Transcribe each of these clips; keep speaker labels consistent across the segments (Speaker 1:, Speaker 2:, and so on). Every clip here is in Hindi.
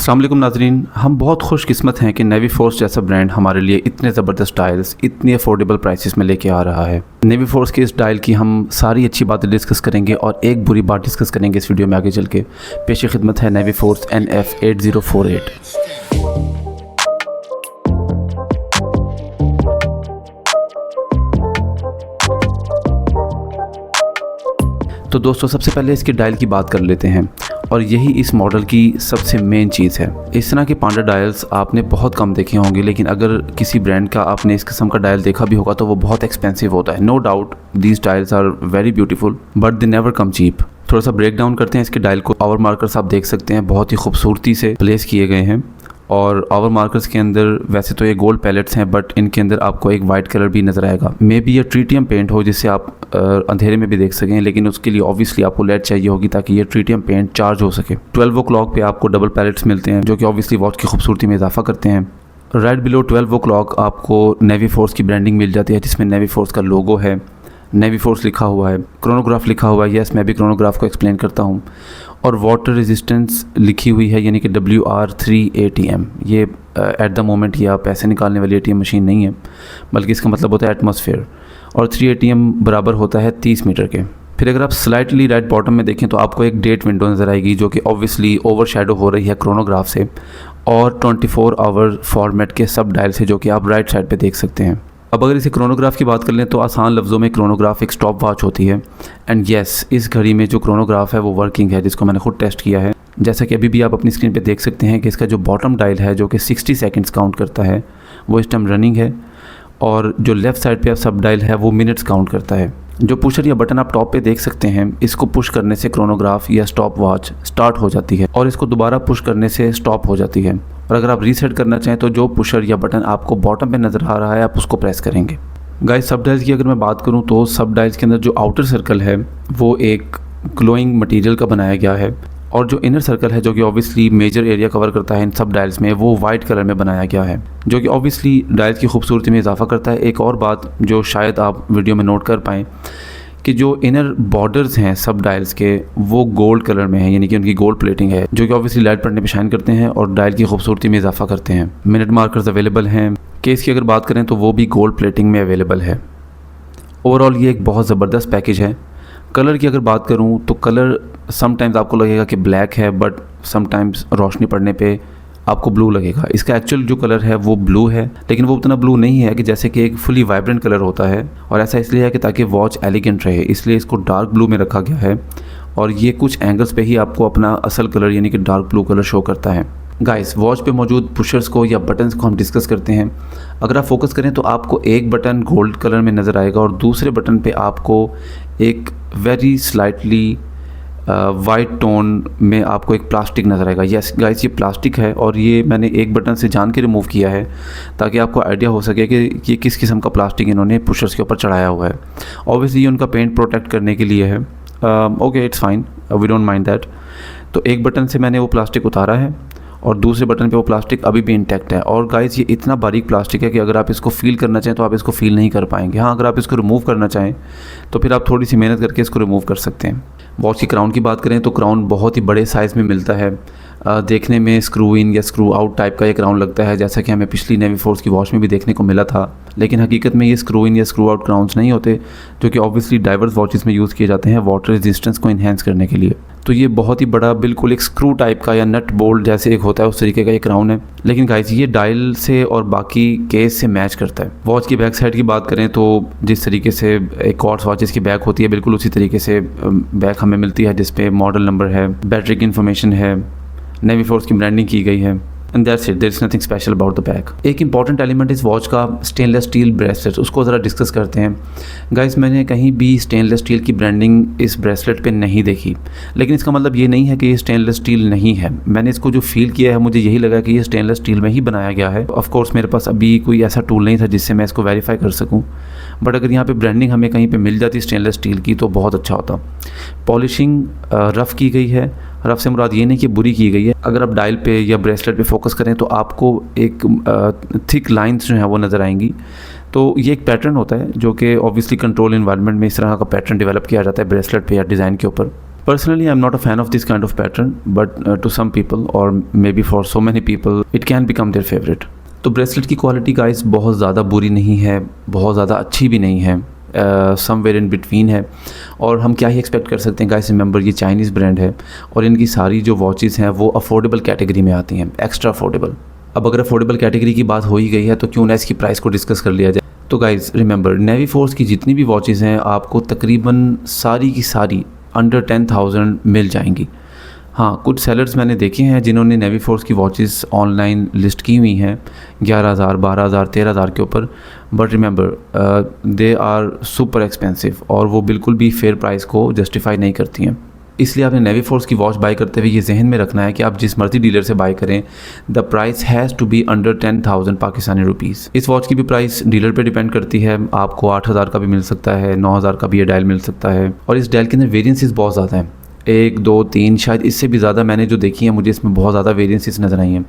Speaker 1: अस्सलाम वालेकुम नाज़रीन, हम बहुत खुशकिस्मत हैं कि नेवी फोर्स जैसा ब्रांड हमारे लिए इतने ज़बरदस्त डायल्स इतनी अफोर्डेबल प्राइसेस में लेके आ रहा है। नेवी फोर्स के इस डायल की हम सारी अच्छी बातें डिस्कस करेंगे और एक बुरी बात डिस्कस करेंगे इस वीडियो में आगे चल के। पेश खिदमत है नेवी फोर्स NF8048। तो दोस्तों सबसे पहले इसके डायल की बात कर लेते हैं और यही इस मॉडल की सबसे मेन चीज़ है। इस तरह के पांडा डायल्स आपने बहुत कम देखे होंगे, लेकिन अगर किसी ब्रांड का आपने इस किस्म का डायल देखा भी होगा तो वो बहुत एक्सपेंसिव होता है। No doubt these dials are very beautiful but they never come cheap. थोड़ा सा ब्रेक डाउन करते हैं इसके डायल को। आवर मार्कर्स आप देख सकते हैं बहुत ही खूबसूरती से प्लेस किए गए हैं और आवर मार्कर्स के अंदर वैसे तो ये गोल्ड पैलेट्स हैं बट इनके अंदर आपको एक वाइट कलर भी नज़र आएगा। मे बी ये ट्रीटियम पेंट हो जिससे आप अंधेरे में भी देख सकें, लेकिन उसके लिए ऑब्वियसली आपको लेड चाहिए होगी ताकि ये ट्रीटियम पेंट चार्ज हो सके। 12 o'clock पे आपको डबल पैलेट्स मिलते हैं जो कि ऑब्वियसली वॉच की खूबसूरती में इजाफा करते हैं। राइट बिलो 12 o'clock आपको नेवी फोर्स की ब्रांडिंग मिल जाती है जिसमें नेवी फोर्स का लोगो है, नेवी फोर्स लिखा हुआ है, क्रोनोग्राफ लिखा हुआ है। यस, मैं भी क्रोनोग्राफ को एक्सप्लेन करता हूँ। और वाटर रेजिस्टेंस लिखी हुई है यानी कि WR3 ATM। ये एट द मोमेंट ये आप पैसे निकालने वाली ATM मशीन नहीं है, बल्कि इसका मतलब होता है एटमॉस्फेयर। और 3 ATM बराबर होता है 30 मीटर के। फिर अगर आप स्लाइटली राइट बॉटम में देखें तो आपको एक डेट विंडो नज़र आएगी जो कि ऑब्वियसली ओवर शेडो हो रही है क्रोनोग्राफ से और 24 आवर फॉर्मेट के सब डायल से जो कि आप राइट साइड पे देख सकते हैं। अब अगर इसे क्रोनोग्राफ की बात कर लें तो आसान लफ्ज़ों में क्रोनोग्राफ एक स्टॉप वॉच होती है। एंड येस, इस घड़ी में जो क्रोनोग्राफ है वो वर्किंग है, जिसको मैंने खुद टेस्ट किया है। जैसा कि अभी भी आप अपनी स्क्रीन पे देख सकते हैं कि इसका जो बॉटम डायल है जो कि 60 सेकंड्स काउंट करता है वो इस टाइम रनिंग है और जो लेफ़्ट साइड पे सब डायल है वो मिनट्स काउंट करता है। जो पुशर या बटन आप टॉप पे देख सकते हैं, इसको पुश करने से क्रोनोग्राफ या स्टॉप वॉच स्टार्ट हो जाती है और इसको दोबारा पुश करने से स्टॉप हो जाती है। और अगर आप रीसेट करना चाहें तो जो पुशर या बटन आपको बॉटम पे नज़र आ रहा है आप उसको प्रेस करेंगे। गाइस, सब डायल्स की अगर मैं बात करूं तो सब डायल्स के अंदर जो आउटर सर्कल है वो एक ग्लोइंग मटेरियल का बनाया गया है और जो इनर सर्कल है जो कि ऑब्वियसली मेजर एरिया कवर करता है इन सब डायल्स में, वो वाइट कलर में बनाया गया है जो कि ऑब्वियसली डायल्स की खूबसूरती में इजाफा करता है। एक और बात जो शायद आप वीडियो में नोट कर पाएँ कि जो इनर बॉर्डर्स हैं सब डायल्स के वो गोल्ड कलर में है, यानी कि उनकी गोल्ड प्लेटिंग है जो कि ऑब्वियसली लाइट पड़ने पे शाइन करते हैं और डायल की खूबसूरती में इजाफा करते हैं। मिनट मार्कर्स अवेलेबल हैं। केस की अगर बात करें तो वो भी गोल्ड प्लेटिंग में अवेलेबल है। ओवरऑल ये एक बहुत ज़बरदस्त पैकेज है। कलर की अगर बात करूँ तो कलर समटाइम्स आपको लगेगा कि ब्लैक है बट समटाइम्स रोशनी पड़ने पे आपको ब्लू लगेगा। इसका एक्चुअल जो कलर है वो ब्लू है, लेकिन वो उतना ब्लू नहीं है कि जैसे कि एक फुली वाइब्रेंट कलर होता है। और ऐसा इसलिए है कि ताकि वॉच एलिगेंट रहे, इसलिए इसको डार्क ब्लू में रखा गया है और ये कुछ एंगल्स पे ही आपको अपना असल कलर यानी कि डार्क ब्लू कलर शो करता है। गाइस, वॉच पे मौजूद पुशर्स को या बटन्स को हम डिस्कस करते हैं। अगर आप फोकस करें तो आपको एक बटन गोल्ड कलर में नज़र आएगा और दूसरे बटन पे आपको एक वेरी स्लाइटली वाइट टोन में आपको एक प्लास्टिक नज़र आएगा। यस गाइस, ये प्लास्टिक है और ये मैंने एक बटन से जान के रिमूव किया है ताकि आपको आइडिया हो सके कि ये किस किस्म का प्लास्टिक इन्होंने पुशर्स के ऊपर चढ़ाया हुआ है। ऑब्वियसली ये उनका पेंट प्रोटेक्ट करने के लिए है। Okay, it's fine, we don't mind that. तो एक बटन से मैंने वो प्लास्टिक उतारा है और दूसरे बटन पे वो प्लास्टिक अभी भी इंटैक्ट है। और गाइस, ये इतना बारीक प्लास्टिक है कि अगर आप इसको फील करना चाहें तो आप इसको फील नहीं कर पाएंगे। हाँ, अगर आप इसको रिमूव करना चाहें तो फिर आप थोड़ी सी मेहनत करके इसको रिमूव कर सकते हैं। वॉच की क्राउन की बात करें तो क्राउन बहुत ही बड़े साइज़ में मिलता है। देखने में स्क्रू इन या स्क्रू आउट टाइप का ये क्राउन लगता है, जैसा कि हमें पिछली नेवी फोर्स की वॉच में भी देखने को मिला था, लेकिन हकीकत में ये स्क्रू इन या स्क्रू आउट क्राउन्स नहीं होते जो कि ऑब्वियसली डाइवर्स वॉचेस में यूज़ किए जाते हैं वाटर रेजिस्टेंस को इन्हेंस करने के लिए। तो ये बहुत ही बड़ा बिल्कुल एक स्क्रू टाइप का या नट बोल्ट जैसे एक होता है उस तरीके का ये क्राउन है, लेकिन गाइस ये डायल से और बाकी केस से मैच करता है। वॉच की बैक साइड की बात करें तो जिस तरीके से एक क्वार्ट्ज वॉचेस की बैक होती है बिल्कुल उसी तरीके से बैक हमें मिलती है जिसपे मॉडल नंबर है, बैटरी की इन्फॉर्मेशन है, नेवी फोर्स की ब्रांडिंग की गई है and that's it, there is nothing special about the back. एक इंपॉर्टेंट एलिमेंट इस वॉच का स्टेनलेस स्टील ब्रेसलेट, उसको ज़रा डिस्कस करते हैं। गाइस, मैंने कहीं भी स्टेनलेस स्टील की ब्रांडिंग इस ब्रेसलेट पे नहीं देखी, लेकिन इसका मतलब ये नहीं है कि ये स्टेनलेस स्टील नहीं है। मैंने इसको जो फील किया है मुझे यही लगा कि ये स्टेनलेस स्टील में ही बनाया गया है। ऑफ कोर्स मेरे पास अभी कोई ऐसा टूल नहीं था जिससे मैं इसको वेरीफाई कर सकूँ, बट अगर यहाँ पे ब्रांडिंग हमें कहीं पे मिल जाती स्टेनलेस स्टील की तो बहुत अच्छा होता। पॉलिशिंग रफ़ की गई है। रफ़ से मुराद ये नहीं कि बुरी की गई है। अगर आप डायल पे या ब्रेसलेट पे फोकस करें तो आपको एक थिक लाइंस जो है वो नज़र आएंगी। तो ये एक पैटर्न होता है जो कि ऑब्वियसली कंट्रोल इन्वायरमेंट में इस तरह का पैटर्न डेवलप किया जाता है ब्रेसलेट पे या डिज़ाइन के ऊपर। Personally, I'm not a fan of this kind of pattern, but to some people or maybe for so many people, it can become their favorite. तो ब्रेसलेट की क्वालिटी गाइस बहुत ज़्यादा बुरी नहीं है, बहुत ज़्यादा अच्छी भी नहीं है, समवेयर इन बिटवीन है। और हम क्या ही एक्सपेक्ट कर सकते हैं गाइस, रिमेंबर ये चाइनीज़ ब्रांड है और इनकी सारी जो वॉचेस हैं वो अफोर्डेबल कैटेगरी में आती हैं, एक्स्ट्रा अफोर्डेबल। अब अगर अफोर्डेबल कैटेगरी की बात हो ही गई है तो क्यों ना इसकी प्राइस को डिस्कस कर लिया जाए। तो गाइस रिमेंबर, नेवी फोर्स की जितनी भी वॉचेस हैं आपको तकरीबन सारी की सारी अंडर 10,000 मिल जाएंगी। हाँ, कुछ सेलर्स मैंने देखे हैं जिन्होंने नेवी फोर्स की वॉचेस ऑनलाइन लिस्ट की हुई हैं 11,000, 12,000, 13,000 के ऊपर, but remember they are super expensive और वो बिल्कुल भी फेयर प्राइस को जस्टिफाई नहीं करती हैं। इसलिए आपने नेवी फोर्स की वॉच बाय करते हुए ये जहन में रखना है कि आप जिस मर्जी डीलर से बाय करें, the price has to be under 10,000 Pakistani rupees. इस वॉच की भी प्राइस डीलर पे डिपेंड करती है, आपको 8,000 का भी मिल सकता है, 9,000 का भी ये डायल मिल सकता है। और इस डायल के अंदर वेरिएंसेस बहुत ज़्यादा हैं, 1, 2, 3, शायद इससे भी ज़्यादा मैंने जो देखी है, मुझे इसमें बहुत ज़्यादा वेरिएंसेस नज़र आई हैं।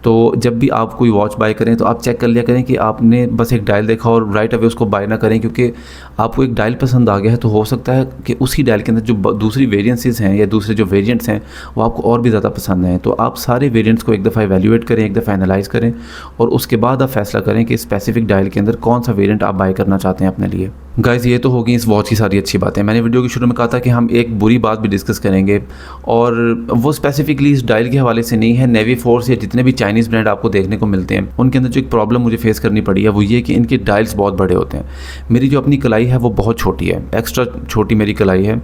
Speaker 1: तो जब भी आप कोई वॉच बाय करें तो आप चेक कर लिया करें कि आपने बस एक डायल देखा और राइट अवे उसको बाय ना करें, क्योंकि आपको एक डायल पसंद आ गया है तो हो सकता है कि उसी डायल के अंदर जो दूसरी वेरिएंसेस हैं या दूसरे जो वेरिएंट्स हैं वो आपको और भी ज़्यादा पसंद हैं। तो आप सारे वेरिएंट्स को एक दफ़ा एवेल्यूएट करें, एक दफ़ा एनालाइज़ करें और उसके बाद आप फैसला करें कि स्पेसिफिक डायल के अंदर कौन सा वेरिएंट आप बाय करना चाहते हैं अपने लिए। गाइस, ये तो होगी इस वॉच की सारी अच्छी बातें। मैंने वीडियो के शुरू में कहा था कि हम एक बुरी बात भी डिस्कस करेंगे और वो स्पेसिफिकली इस डायल के हवाले से नहीं है। नेवी फोर्स या जितने भी चाइनीज़ ब्रांड आपको देखने को मिलते हैं उनके अंदर जो एक प्रॉब्लम मुझे फेस करनी पड़ी है वो ये कि इनके डायल्स बहुत बड़े होते हैं। मेरी जो अपनी कलाई है वो बहुत छोटी है, एक्स्ट्रा छोटी मेरी कलाई है,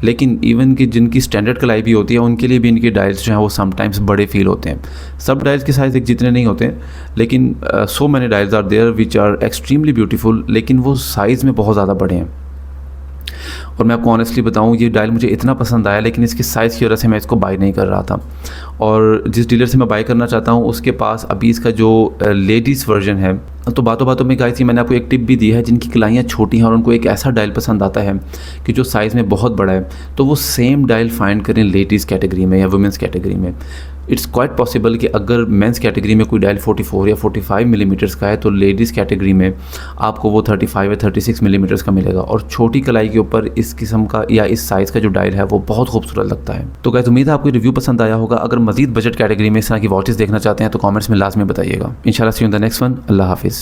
Speaker 1: लेकिन इवन कि जिनकी स्टैंडर्ड कलाई भी होती है उनके लिए भी इनके डायल्स जो हैं वो समटाइम्स बड़े फील होते हैं। सब डायल्स के साइज़ एक जितने नहीं होते, लेकिन so many dials are there which are extremely beautiful, लेकिन वो साइज़ में बहुत ज़्यादा बड़े हैं। और मैं आपको ऑनेस्टली बताऊं, ये डायल मुझे इतना पसंद आया लेकिन इसके साइज़ की वजह से मैं इसको बाय नहीं कर रहा था। और जिस डीलर से मैं बाय करना चाहता हूं उसके पास अभी इसका जो लेडीज़ वर्जन है, तो बातों बातों में गाइस मैंने आपको एक टिप भी दी है, जिनकी कलाइयाँ छोटी हैं और उनको एक ऐसा डायल पसंद आता है कि जो साइज़ में बहुत बड़ा है, तो वो सेम डायल फाइंड करें लेडीज़ कैटेगरी में या वुमेंस कैटेगरी में। इट्स क्वाइट पॉसिबल कि अगर मेंस कैटेगरी में कोई डायल 44 या 45 मिलीमीटर्स का है तो लेडीज़ कैटेगरी में आपको वो 35 या 36 मिलीमीटर्स का मिलेगा। और छोटी कलाई के ऊपर इस किस्म का या इस साइज़ का जो डायल है वो बहुत खूबसूरत लगता है। तो गाइस, उम्मीद है आपको रिव्यू पसंद आया होगा। अगर मजीद बजट कैटेगरी में इस तरह की वॉचेस देखना चाहते हैं तो कमेंट्स में लाजमी बताइएगा। इंशाल्लाह see you in the next one. अल्लाह हाफिज़।